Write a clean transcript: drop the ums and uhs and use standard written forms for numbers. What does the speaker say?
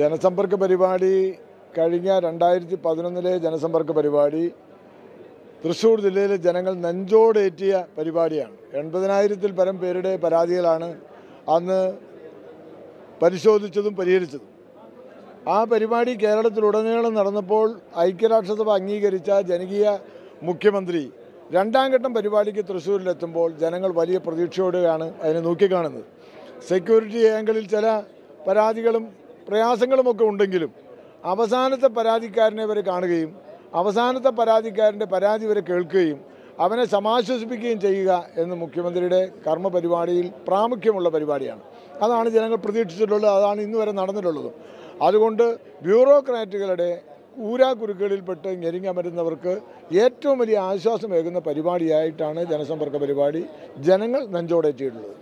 ജനസമ്പർക്ക പരിപാടി കഴിഞ്ഞ 2011 ജനസമ്പർക്ക പരിപാടി തൃശ്ശൂർ ജില്ലയിലെ ജനങ്ങൾ നെഞ്ചോടേറ്റിയ പരിപാടിയാണ്. 80,000-ൽ പരം പേരുടെ പരാതികളാണ് അന്ന് പരിശോധിച്ചതും പരിഹരിച്ചതും. ആ പരിപാടി കേരളത്തിലുടനീളം നടന്നപ്പോൾ ഐക്യരാഷ്ട്രസഭ അംഗീകരിച്ച ജനകീയ മുഖ്യമന്ത്രി രണ്ടാം ഘട്ടം പരിപാടിക്ക് തൃശ്ശൂരിലെത്തുമ്പോൾ ജനങ്ങൾ വലിയ പ്രതീക്ഷയോടെയാണ് അതിനെ നോക്കിക്കാണുന്നത്. സെക്യൂരിറ്റി ആംഗിളിൽ ചില പരാതികളും പ്രയാസങ്ങളുമൊക്കെ ഉണ്ടെങ്കിലും അവസാനത്തെ പരാതിക്കാരനെ വരെ കാണുകയും അവസാനത്തെ പരാതിക്കാരൻ്റെ പരാതി വരെ കേൾക്കുകയും അവനെ സമാശ്വസിപ്പിക്കുകയും ചെയ്യുക എന്ന് മുഖ്യമന്ത്രിയുടെ കർമ്മ പരിപാടിയിൽ പ്രാമുഖ്യമുള്ള പരിപാടിയാണ്. അതാണ് ജനങ്ങൾ പ്രതീക്ഷിച്ചിട്ടുള്ളത്, അതാണ് ഇന്ന് വരെ നടന്നിട്ടുള്ളതും. അതുകൊണ്ട് ബ്യൂറോക്രാറ്റുകളുടെ ഊരാക്കുരുക്കുകളിൽപ്പെട്ട് ഞെരുങ്ങമരുന്നവർക്ക് ഏറ്റവും വലിയ ആശ്വാസമേകുന്ന പരിപാടിയായിട്ടാണ് ജനസമ്പർക്ക പരിപാടി ജനങ്ങൾ നെഞ്ചോടേറ്റിയിട്ടുള്ളത്.